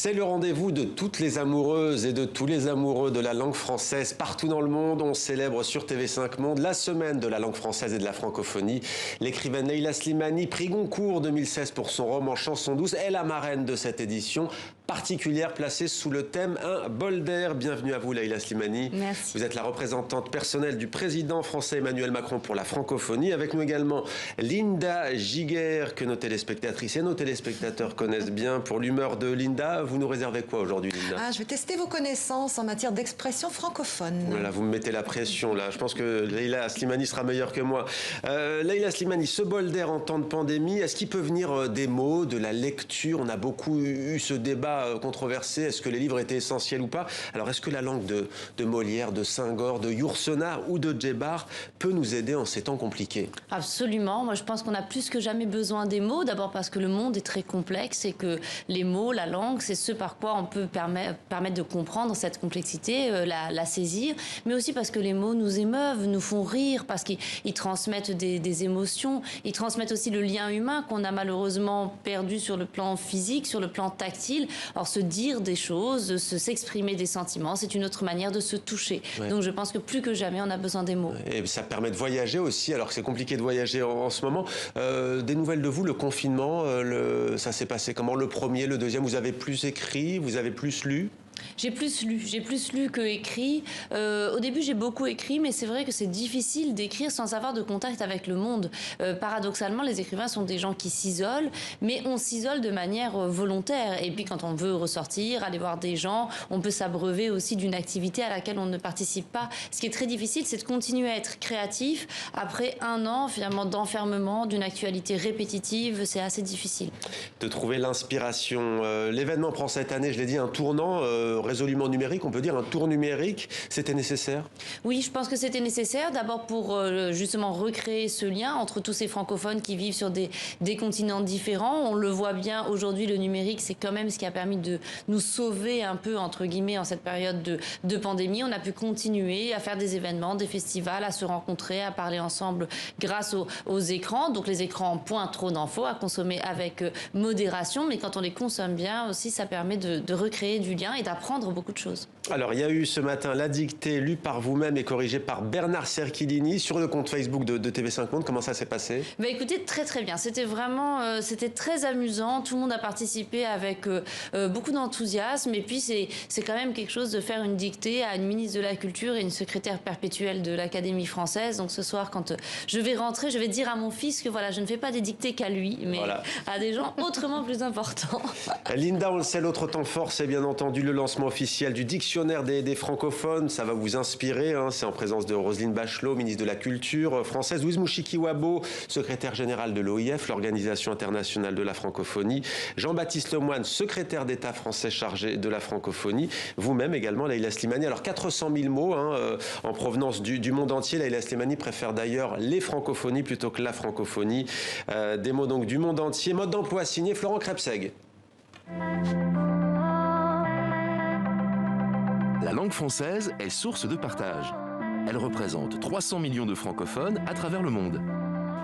C'est le rendez-vous de toutes les amoureuses et de tous les amoureux de la langue française. Partout dans le monde, on célèbre sur TV5 Monde la semaine de la langue française et de la francophonie. L'écrivaine Leïla Slimani, prix Goncourt 2016 pour son roman Chanson douce, est la marraine de cette édition particulière placée sous le thème Un bol d'air. Bienvenue à vous Leïla Slimani. Merci. Vous êtes la représentante personnelle du président français Emmanuel Macron pour la francophonie. Avec nous également Linda Giguère, que nos téléspectatrices et nos téléspectateurs connaissent bien. Pour l'humeur de Linda, vous nous réservez quoi aujourd'hui, Linda? Je vais tester vos connaissances en matière d'expression francophone. Voilà, vous me mettez la pression là. Je pense que Leïla Slimani sera meilleure que moi. Leïla Slimani, ce bol d'air en temps de pandémie, est-ce qu'il peut venir des mots, de la lecture? On a beaucoup eu ce débat controversé. Est-ce que les livres étaient essentiels ou pas? Alors, est-ce que la langue de Molière, de Senghor, de Yourcenar ou de Djebar peut nous aider en ces temps compliqués? Absolument. Moi, je pense qu'on a plus que jamais besoin des mots. D'abord parce que le monde est très complexe et que les mots, la langue, c'est ce par quoi on peut permettre de comprendre cette complexité, la saisir. Mais aussi parce que les mots nous émeuvent, nous font rire, parce qu'ils transmettent des émotions. Ils transmettent aussi le lien humain qu'on a malheureusement perdu sur le plan physique, sur le plan tactile. Alors, se dire des choses, s'exprimer des sentiments, c'est une autre manière de se toucher. Ouais. Donc, je pense que plus que jamais, on a besoin des mots. Et ça permet de voyager aussi, alors que c'est compliqué de voyager en ce moment. Des nouvelles de vous, le confinement, ça s'est passé comment? Le premier, le deuxième, vous avez plus écrit, vous avez plus lu? J'ai plus lu que écrit. Au début, j'ai beaucoup écrit, mais c'est vrai que c'est difficile d'écrire sans avoir de contact avec le monde. Paradoxalement, les écrivains sont des gens qui s'isolent, mais on s'isole de manière volontaire. Et puis, quand on veut ressortir, aller voir des gens, on peut s'abreuver aussi d'une activité à laquelle on ne participe pas. Ce qui est très difficile, c'est de continuer à être créatif après un an, finalement, d'enfermement, d'une actualité répétitive. C'est assez difficile. De trouver l'inspiration. L'événement prend cette année, je l'ai dit, un tournant résolument numérique, on peut dire un tour numérique, c'était nécessaire? Oui, je pense que c'était nécessaire, d'abord pour justement recréer ce lien entre tous ces francophones qui vivent sur des continents différents. On le voit bien aujourd'hui, le numérique, c'est quand même ce qui a permis de nous sauver un peu, entre guillemets, en cette période de pandémie. On a pu continuer à faire des événements, des festivals, à se rencontrer, à parler ensemble grâce aux écrans. Donc les écrans pointent trop d'infos à consommer avec modération, mais quand on les consomme bien aussi, ça permet de recréer du lien et d'apprendre beaucoup de choses. Alors, il y a eu ce matin la dictée lue par vous-même et corrigée par Bernard Cerchilini sur le compte Facebook de TV5 Monde. Comment ça s'est passé? Écoutez, très bien. C'était vraiment c'était très amusant. Tout le monde a participé avec beaucoup d'enthousiasme. Et puis, c'est quand même quelque chose de faire une dictée à une ministre de la Culture et une secrétaire perpétuelle de l'Académie française. Donc, ce soir, quand je vais rentrer, je vais dire à mon fils que voilà, je ne fais pas des dictées qu'à lui, mais voilà, à des gens autrement plus importants. Linda, on le sait, l'autre temps fort, c'est bien entendu le lancement officiel du dictionnaire des francophones. Ça va vous inspirer, hein. C'est en présence de Roselyne Bachelot, ministre de la Culture française, Louise Mouchikiwabo, secrétaire générale de l'OIF, l'Organisation internationale de la francophonie, Jean-Baptiste Lemoyne, secrétaire d'État français chargé de la francophonie, vous-même également, Leïla Slimani. Alors 400 000 mots en provenance du monde entier. Leïla Slimani préfère d'ailleurs les francophonies plutôt que la francophonie. Des mots donc du monde entier. Mode d'emploi signé Florent Krebseg. La langue française est source de partage. Elle représente 300 millions de francophones à travers le monde.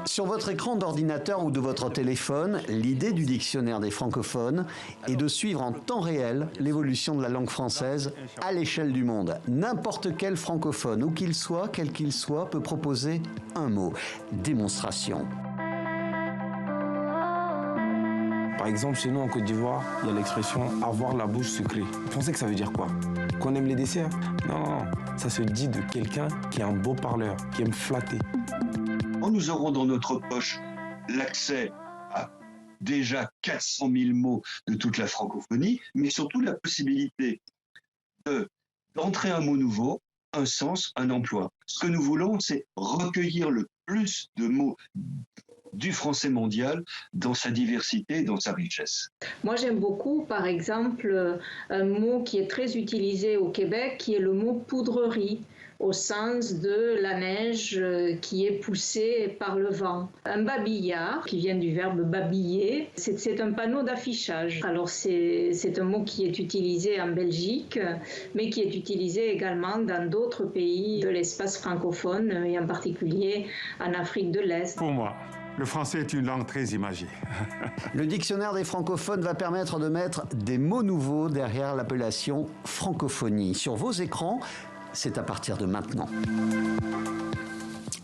Sur votre écran d'ordinateur ou de votre téléphone, l'idée du dictionnaire des francophones est de suivre en temps réel l'évolution de la langue française à l'échelle du monde. N'importe quel francophone, où qu'il soit, quel qu'il soit, peut proposer un mot. Démonstration. Par exemple, chez nous en Côte d'Ivoire, il y a l'expression « avoir la bouche sucrée ». Vous pensez que ça veut dire quoi? Qu'on aime les desserts? Non, ça se dit de quelqu'un qui est un beau parleur, qui aime flatter. Nous aurons dans notre poche l'accès à déjà 400 000 mots de toute la francophonie, mais surtout la possibilité d'entrer un mot nouveau, un sens, un emploi. Ce que nous voulons, c'est recueillir le plus de mots du français mondial dans sa diversité et dans sa richesse. Moi, j'aime beaucoup, par exemple, un mot qui est très utilisé au Québec, qui est le mot poudrerie, au sens de la neige qui est poussée par le vent. Un babillard, qui vient du verbe babiller, c'est un panneau d'affichage. Alors c'est un mot qui est utilisé en Belgique, mais qui est utilisé également dans d'autres pays de l'espace francophone, et en particulier en Afrique de l'Est. Pour moi, Le français est une langue très imagée. Le dictionnaire des francophones va permettre de mettre des mots nouveaux derrière l'appellation francophonie. Sur vos écrans, c'est à partir de maintenant.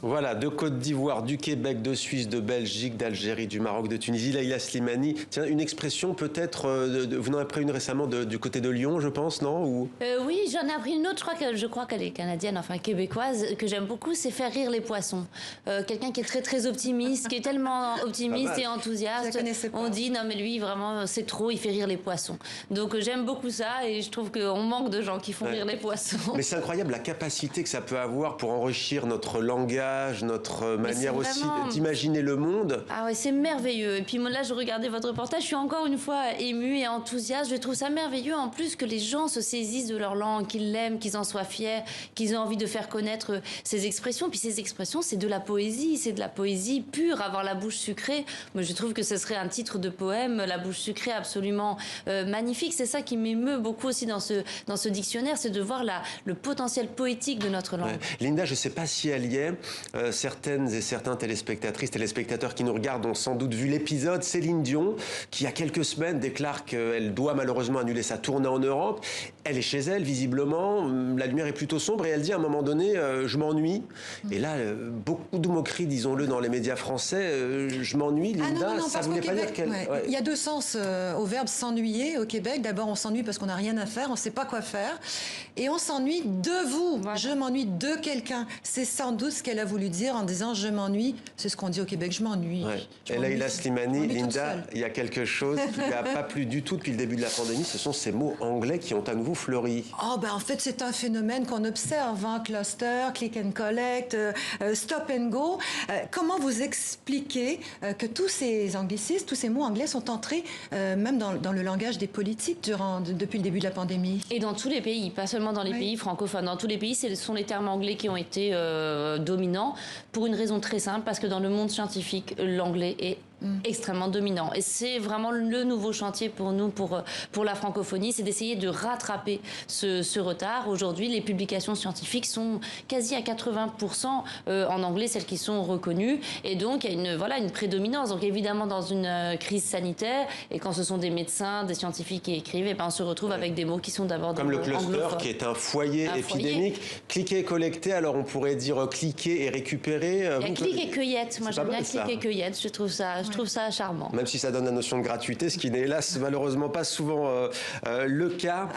Voilà, de Côte d'Ivoire, du Québec, de Suisse, de Belgique, d'Algérie, du Maroc, de Tunisie, Laïla Slimani. Tiens, une expression peut-être, vous en avez appris une récemment du côté de Lyon, je pense, non ou... Oui, j'en ai appris une autre, je crois qu'elle est canadienne, enfin québécoise, que j'aime beaucoup, c'est faire rire les poissons. Quelqu'un qui est très très optimiste, qui est tellement optimiste et enthousiaste. On dit, non mais lui, vraiment, c'est trop, il fait rire les poissons. Donc j'aime beaucoup ça et je trouve qu'on manque de gens qui font rire les poissons. Mais c'est incroyable la capacité que ça peut avoir pour enrichir notre langage, notre manière aussi d'imaginer le monde. Ah ouais, c'est merveilleux. Et puis moi, là, je regardais votre reportage, je suis encore une fois émue et enthousiaste. Je trouve ça merveilleux en plus que les gens se saisissent de leur langue, qu'ils l'aiment, qu'ils en soient fiers, qu'ils aient envie de faire connaître ces expressions. Puis ces expressions, c'est de la poésie pure, avoir la bouche sucrée. Moi, je trouve que ce serait un titre de poème, la bouche sucrée, absolument magnifique. C'est ça qui m'émeut beaucoup aussi dans ce dictionnaire, c'est de voir le potentiel poétique de notre langue. Ouais. Linda, je ne sais pas si elle y est. Certaines et certains téléspectateurs qui nous regardent ont sans doute vu l'épisode. Céline Dion, qui il y a quelques semaines déclare qu'elle doit malheureusement annuler sa tournée en Europe. Elle est chez elle, visiblement. La lumière est plutôt sombre et elle dit à un moment donné je m'ennuie. Et là, beaucoup de moqueries, disons-le, dans les médias français. Je m'ennuie, Linda. Non, ça voulait pas dire qu'elle. Ouais. Il y a deux sens au verbe s'ennuyer au Québec. D'abord, on s'ennuie parce qu'on n'a rien à faire, on ne sait pas quoi faire. Et on s'ennuie de vous. Voilà. Je m'ennuie de quelqu'un. C'est sans doute ce qu'elle a voulu dire en disant je m'ennuie. C'est ce qu'on dit au Québec, je m'ennuie. Ouais. Et Laïla Slimani, Linda, il y a quelque chose qui n'a pas plu du tout depuis le début de la pandémie. Ce sont ces mots anglais qui ont à nouveau fleuri. Oh, ben en fait, c'est un phénomène qu'on observe. Cluster, click and collect, stop and go. Comment vous expliquez que tous ces anglicismes, tous ces mots anglais sont entrés même dans le langage des politiques depuis le début de la pandémie? Et dans tous les pays, pas seulement dans les pays francophones. Dans tous les pays, ce sont les termes anglais qui ont été dominant pour une raison très simple, parce que dans le monde scientifique, l'anglais est extrêmement dominant. Et c'est vraiment le nouveau chantier pour nous, pour la francophonie, c'est d'essayer de rattraper ce retard. Aujourd'hui, les publications scientifiques sont quasi à 80% en anglais, celles qui sont reconnues. Et donc, il y a une prédominance. Donc, évidemment, dans une crise sanitaire, et quand ce sont des médecins, des scientifiques qui écrivent, on se retrouve avec des mots qui sont d'abord comme le cluster, qui est un foyer épidémique. Cliquer et collecter, alors on pourrait dire cliquer et récupérer. Il y a clic et cueillette. Moi, j'aime bien clic et cueillette. Je trouve ça charmant. Même si ça donne la notion de gratuité, ce qui n'est hélas malheureusement pas souvent le cas.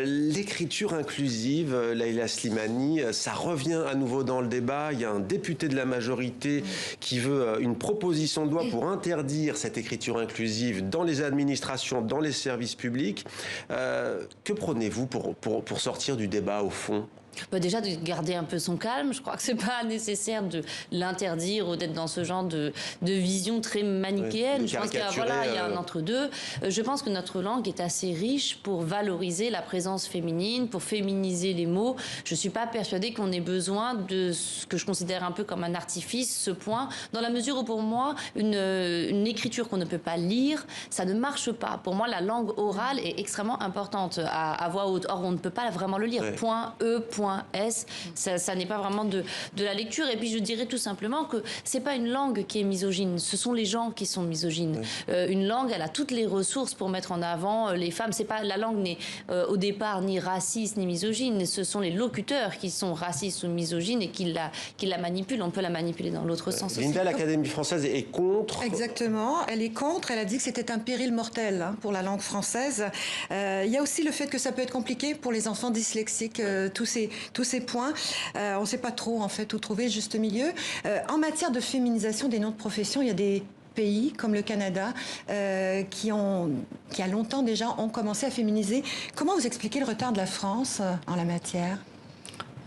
L'écriture inclusive, Laïla Slimani, ça revient à nouveau dans le débat. Il y a un député de la majorité qui veut une proposition de loi pour interdire cette écriture inclusive dans les administrations, dans les services publics. Que prenez-vous pour sortir du débat au fond ? Déjà de garder un peu son calme, je crois que c'est pas nécessaire de l'interdire ou d'être dans ce genre de vision très manichéenne. Je pense qu'il y a un entre-deux. Je pense que notre langue est assez riche pour valoriser la présence féminine, pour féminiser les mots. Je suis pas persuadée qu'on ait besoin de ce que je considère un peu comme un artifice, ce point, dans la mesure où pour moi, une écriture qu'on ne peut pas lire, ça ne marche pas. Pour moi, la langue orale est extrêmement importante à voix haute. Or, on ne peut pas vraiment le lire. Point E, point S, ça n'est pas vraiment de la lecture. Et puis je dirais tout simplement que c'est pas une langue qui est misogyne, ce sont les gens qui sont misogynes. Une langue, elle a toutes les ressources pour mettre en avant les femmes. C'est pas, la langue n'est au départ ni raciste ni misogyne, ce sont les locuteurs qui sont racistes ou misogynes et qui la manipulent. On peut la manipuler dans l'autre sens aussi. Linda, l'Académie française est contre. Exactement, elle est contre. Elle a dit que c'était un péril mortel pour la langue française. Il y a aussi le fait que ça peut être compliqué pour les enfants dyslexiques, tous ces points. On ne sait pas trop, en fait, où trouver le juste milieu. En matière de féminisation des noms de profession, il y a des pays comme le Canada qui a longtemps déjà ont commencé à féminiser. Comment vous expliquez le retard de la France en la matière ?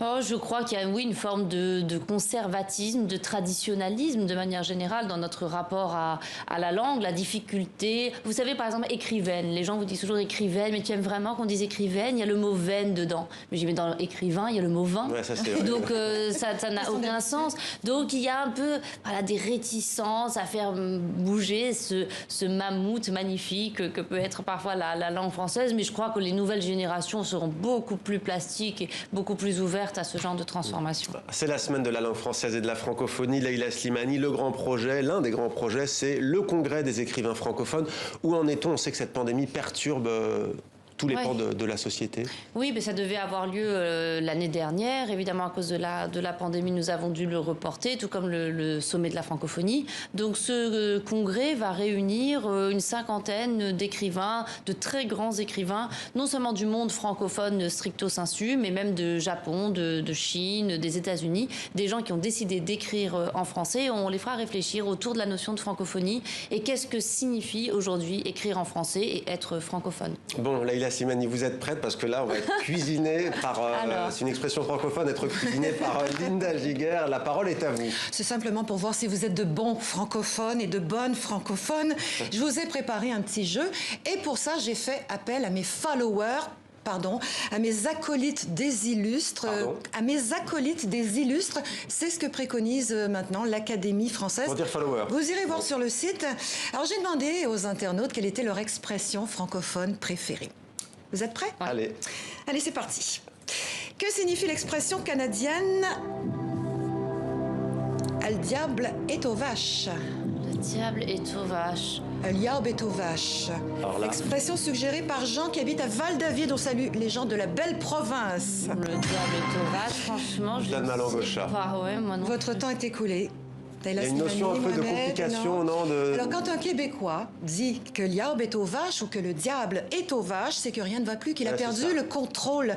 Je crois qu'il y a, une forme de conservatisme, de traditionnalisme de manière générale dans notre rapport à la langue, la difficulté. Vous savez, par exemple, écrivaine. Les gens vous disent toujours écrivaine, mais tu aimes vraiment qu'on dise écrivaine, il y a le mot veine dedans. Mais j'y mets dans écrivain, il y a le mot vin. Ouais, ça, c'est vrai. Donc, ça n'a aucun sens. Donc, il y a un peu des réticences à faire bouger ce mammouth magnifique que peut être parfois la langue française. Mais je crois que les nouvelles générations seront beaucoup plus plastiques et beaucoup plus ouvertes ouverte à ce genre de transformation. C'est la semaine de la langue française et de la francophonie. Leïla Slimani, le grand projet, l'un des grands projets, c'est le congrès des écrivains francophones. Où en est-on ? On sait que cette pandémie perturbe tous les pans de la société. Oui, mais ça devait avoir lieu l'année dernière. Évidemment, à cause de la pandémie, nous avons dû le reporter, tout comme le sommet de la francophonie. Donc ce congrès va réunir une cinquantaine d'écrivains, de très grands écrivains, non seulement du monde francophone stricto sensu, mais même de Japon, de Chine, des États-Unis, des gens qui ont décidé d'écrire en français. On les fera réfléchir autour de la notion de francophonie et qu'est-ce que signifie aujourd'hui écrire en français et être francophone. Bon, Leïla Slimani, vous êtes prête parce que là, on va être cuisiné par... c'est une expression francophone, être cuisiné par Linda Giguère. La parole est à vous. C'est simplement pour voir si vous êtes de bons francophones et de bonnes francophones. Je vous ai préparé un petit jeu et pour ça, j'ai fait appel à mes followers. À mes acolytes des illustres. C'est ce que préconise maintenant l'Académie française. Pour dire follower. Vous irez voir sur le site. Alors, j'ai demandé aux internautes quelle était leur expression francophone préférée. Vous êtes prêts ? Allez. Allez, c'est parti. Que signifie l'expression canadienne « Le diable est aux vaches » ? Le diable est aux vaches. Le diable est aux vaches. Expression suggérée par Jean qui habite à Val-David. On salue les gens de la belle province. Le diable est aux vaches, franchement, je donne ma langue au chat. Moi non. Votre temps est écoulé. Il y a une notion un peu de complication, non Alors, quand un Québécois dit que le diable est aux vaches ou que le diable est aux vaches, c'est que rien ne va plus, qu'il a perdu le contrôle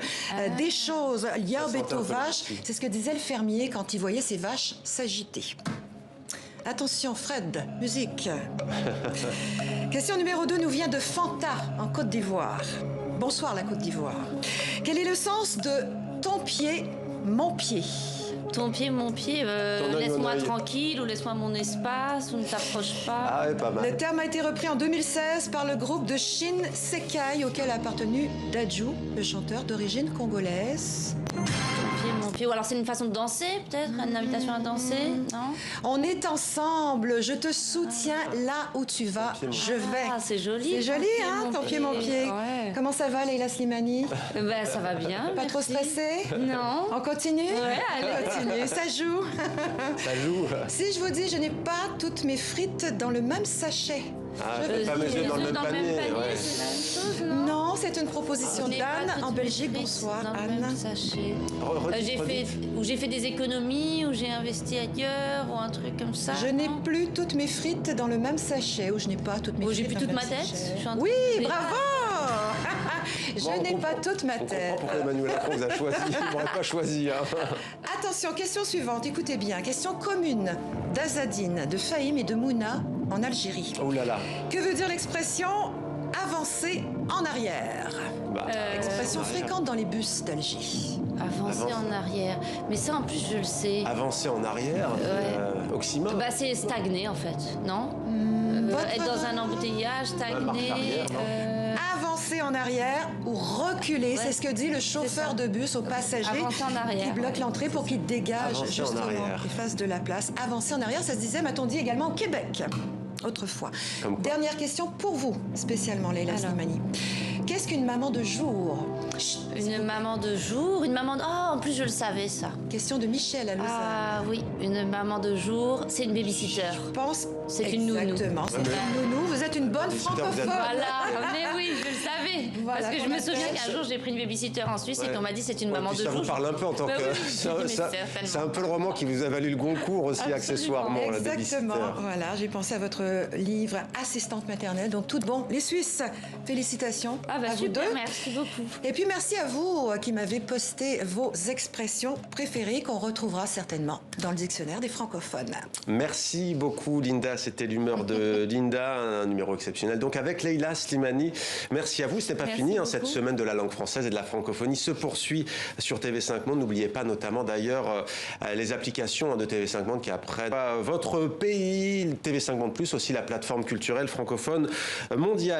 des choses. Le diable est aux vaches, c'est ce que disait le fermier quand il voyait ses vaches s'agiter. Attention, Fred, musique. Question numéro 2 nous vient de Fanta, en Côte d'Ivoire. Bonsoir, la Côte d'Ivoire. Quel est le sens de ton pied, mon pied ? Ton pied, mon pied, laisse-moi tranquille ou laisse-moi mon espace ou ne t'approche pas. Ah ouais, pas mal. Le terme a été repris en 2016 par le groupe de Shin Sekai auquel a appartenu Dadju, le chanteur d'origine congolaise. Mon pied. Ou alors c'est une façon de danser, peut-être, une invitation à danser, non ? On est ensemble, je te soutiens là où tu vas, je vais. Ah, c'est joli. C'est joli, hein, ton pied, mon pied. Ouais. Comment ça va, Leïla Slimani ? Ben, ça va bien. Pas trop stressée ? Non. On continue ? Ouais, allez. Continue, ça joue. Ça joue. Si je vous dis, je n'ai pas toutes mes frites dans le même sachet. Ah, pas mes œufs dans le même panier. Ouais. C'est la même chose, non ? Non, c'est une proposition d'Anne en Belgique. Bonsoir, Anne. J'ai fait des économies, ou j'ai investi ailleurs, ou un truc comme ça. Je n'ai plus toutes mes frites dans le même sachet, ou je n'ai pas toutes mes frites j'ai plus dans le toute même ma tête. sachet. Oui, bravo. Je n'ai pas toute ma tête. Pourquoi Emmanuel Macron vous a choisi ? Il n'aurait pas choisi. Attention, question suivante. Écoutez bien. Question commune d'Azadine, de Fahim et de Mouna en Algérie. Oh là là. Que veut dire l'expression avancer en arrière ? Expression fréquente dans les bus d'Alger. Avancer en arrière. Mais ça, en plus, je le sais. Avancer en arrière, oxymore. Bah, c'est stagner, en fait, non être dans un embouteillage, stagner. Avancer en arrière ou reculer, c'est ce que dit le chauffeur de bus aux passagers qui bloque l'entrée pour qu'il dégage justement et fasse de la place. Avancer en arrière, ça se disait, m'a-t-on dit, également au Québec, autrefois. Dernière question pour vous, spécialement, Leïla Slimani. Qu'est-ce qu'une maman de jour ? Une maman de jour, une maman de... Oh, en plus, je le savais, ça. Question de Michel à Lausanne. Ah oui, une maman de jour, c'est une babysitter. Je pense c'est une nounou. Exactement, c'est une nounou. Vous êtes une bonne francophone. Voilà, mais oui, je le savais. Voilà, parce que je me souviens qu'un jour, j'ai pris une babysitter en Suisse et qu'on m'a dit c'est une maman de jour. Ça vous parle un peu en tant que... C'est un peu le roman qui vous a valu le Goncourt aussi, accessoirement, la babysitter. Exactement, voilà, j'ai pensé à votre livre Assistante maternelle, donc tout bon. Les Suisses, félicitations à vous deux. Merci beaucoup. Et puis merci à vous qui m'avez posté vos expressions préférées qu'on retrouvera certainement dans le dictionnaire des francophones. Merci beaucoup Linda, c'était l'humeur de Linda, un numéro exceptionnel. Donc avec Leïla Slimani, merci à vous. Ce n'est pas fini, cette semaine de la langue française et de la francophonie se poursuit sur TV5 Monde. N'oubliez pas notamment d'ailleurs les applications de TV5 Monde qui apprennent votre pays, TV5 Monde Plus, aussi la plateforme culturelle francophone mondiale.